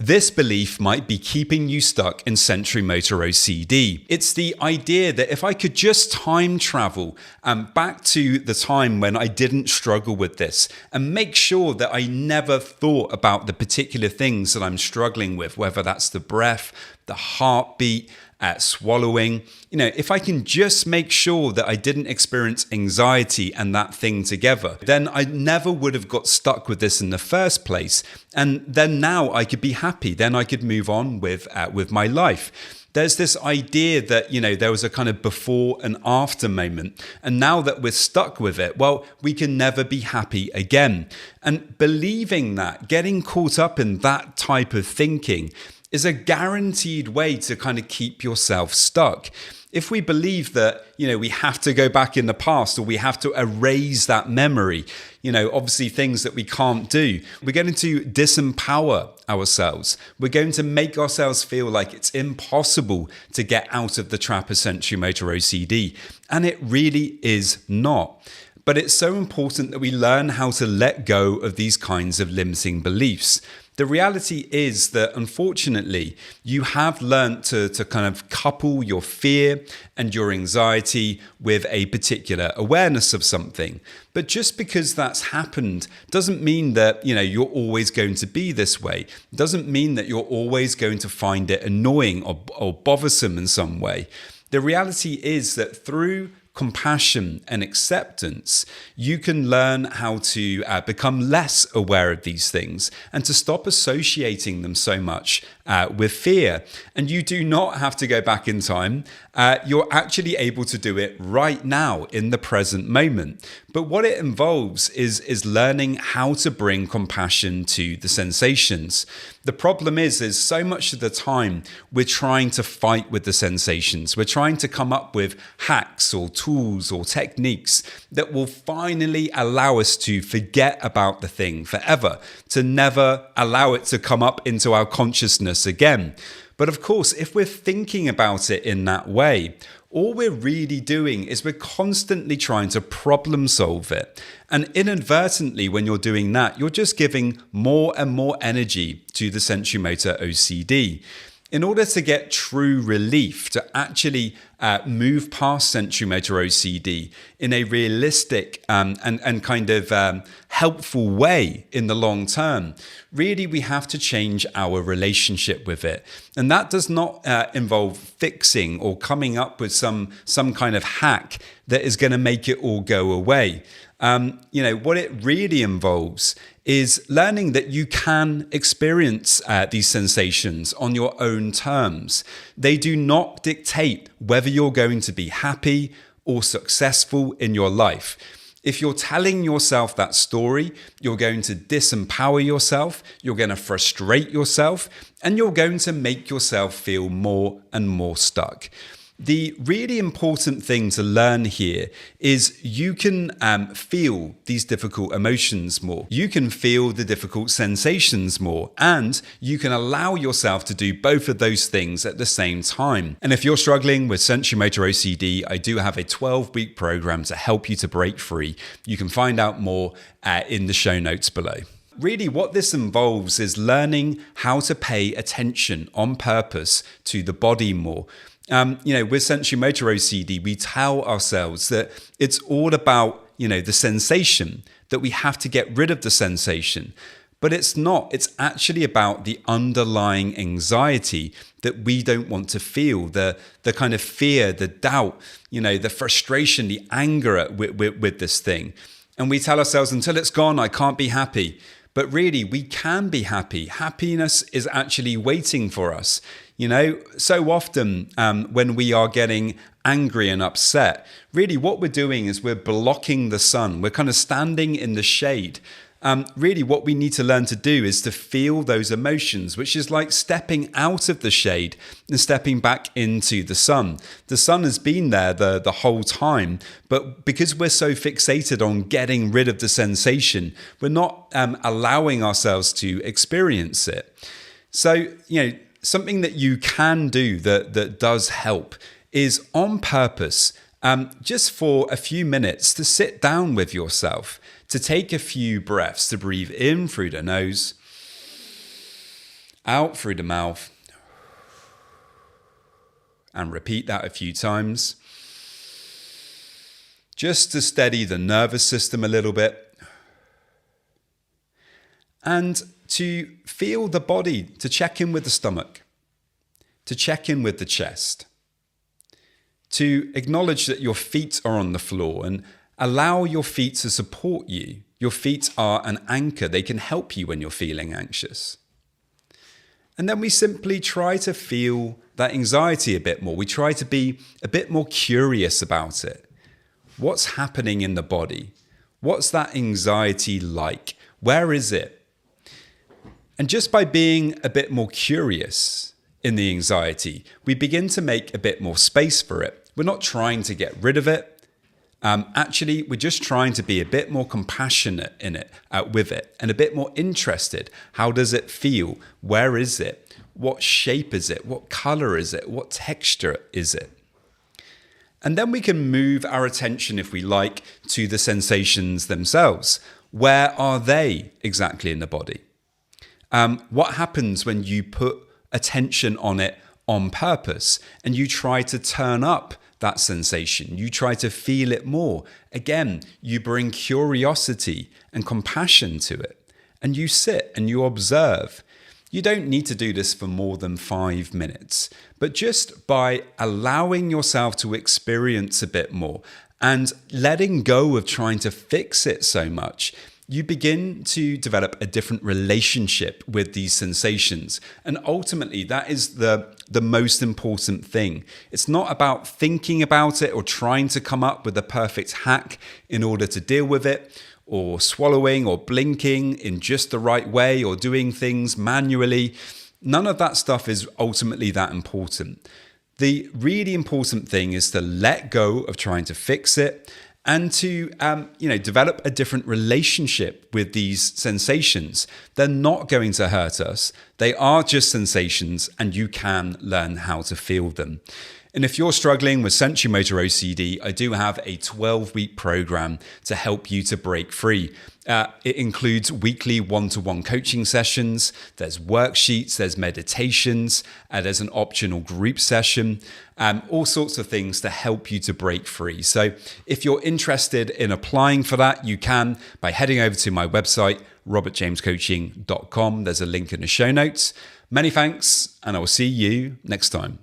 This belief might be keeping you stuck in sensorimotor OCD. It's the idea that if I could just time travel back to the time when I didn't struggle with this and make sure that I never thought about the particular things that I'm struggling with, whether that's the breath, the heartbeat, swallowing, if I can just make sure that I didn't experience anxiety and that thing together, then I never would have got stuck with this in the first place. And then now I could be happy. Then I could move on with my life. There's this idea that, there was a kind of before and after moment. And now that we're stuck with it, well, we can never be happy again. And believing that, getting caught up in that type of thinking is a guaranteed way to kind of keep yourself stuck. If we believe that, we have to go back in the past or we have to erase that memory, obviously things that we can't do, we're going to disempower ourselves. We're going to make ourselves feel like it's impossible to get out of the trap of sensorimotor OCD. And it really is not. But it's so important that we learn how to let go of these kinds of limiting beliefs. The reality is that, unfortunately, you have learned to kind of couple your fear and your anxiety with a particular awareness of something. But just because that's happened doesn't mean that, you're always going to be this way. It doesn't mean that you're always going to find it annoying or bothersome in some way. The reality is that through compassion and acceptance, you can learn how to become less aware of these things and to stop associating them so much with fear. And you do not have to go back in time. You're actually able to do it right now in the present moment. But what it involves is learning how to bring compassion to the sensations. The problem is so much of the time we're trying to fight with the sensations. We're trying to come up with hacks or tools or techniques that will finally allow us to forget about the thing forever, to never allow it to come up into our consciousness again. But of course, if we're thinking about it in that way, all we're really doing is we're constantly trying to problem solve it. And inadvertently, when you're doing that, you're just giving more and more energy to the sensorimotor OCD. In order to get true relief, to actually move past sensorimotor OCD in a realistic and kind of helpful way in the long term, really we have to change our relationship with it. And that does not involve fixing or coming up with some kind of hack that is going to make it all go away. What it really involves is learning that you can experience these sensations on your own terms. They do not dictate whether you're going to be happy or successful in your life. If you're telling yourself that story, you're going to disempower yourself, you're going to frustrate yourself, and you're going to make yourself feel more and more stuck. The really important thing to learn here is you can feel these difficult emotions more. You can feel the difficult sensations more, and you can allow yourself to do both of those things at the same time. And if you're struggling with sensorimotor OCD, I do have a 12-week program to help you to break free. You can find out more in the show notes below. Really, what this involves is learning how to pay attention on purpose to the body more. With sensorimotor OCD, we tell ourselves that it's all about, the sensation, that we have to get rid of the sensation. But it's not. It's actually about the underlying anxiety that we don't want to feel, the kind of fear, the doubt, the frustration, the anger with this thing. And we tell ourselves, until it's gone, I can't be happy. But really, we can be happy. Happiness is actually waiting for us. So often when we are getting angry and upset, really what we're doing is we're blocking the sun. We're kind of standing in the shade. Really what we need to learn to do is to feel those emotions, which is like stepping out of the shade and stepping back into the sun. The sun has been there the whole time, but because we're so fixated on getting rid of the sensation, we're not allowing ourselves to experience it. So, something that you can do that does help is on purpose, just for a few minutes to sit down with yourself, to take a few breaths, to breathe in through the nose out through the mouth. And repeat that a few times, just to steady the nervous system a little bit. And to feel the body, to check in with the stomach, to check in with the chest, to acknowledge that your feet are on the floor and allow your feet to support you. Your feet are an anchor. They can help you when you're feeling anxious. And then we simply try to feel that anxiety a bit more. We try to be a bit more curious about it. What's happening in the body? What's that anxiety like? Where is it? And just by being a bit more curious in the anxiety, we begin to make a bit more space for it. We're not trying to get rid of it. Actually, we're just trying to be a bit more compassionate in it, with it, and a bit more interested. How does it feel? Where is it? What shape is it? What color is it? What texture is it? And then we can move our attention, if we like, to the sensations themselves. Where are they exactly in the body? What happens when you put attention on it on purpose and you try to turn up that sensation? You try to feel it more. Again, you bring curiosity and compassion to it, and you sit and you observe. You don't need to do this for more than 5 minutes, but just by allowing yourself to experience a bit more and letting go of trying to fix it so much, you begin to develop a different relationship with these sensations. And ultimately, that is the most important thing. It's not about thinking about it or trying to come up with a perfect hack in order to deal with it, or swallowing or blinking in just the right way, or doing things manually. None of that stuff is ultimately that important. The really important thing is to let go of trying to fix it and to develop a different relationship with these sensations. They're not going to hurt us. They are just sensations, and you can learn how to feel them. And if you're struggling with sensorimotor OCD, I do have a 12-week program to help you to break free. It includes weekly one-to-one coaching sessions, there's worksheets, there's meditations, there's an optional group session, all sorts of things to help you to break free. So if you're interested in applying for that, you can by heading over to my website, robertjamescoaching.com. There's a link in the show notes. Many thanks, and I will see you next time.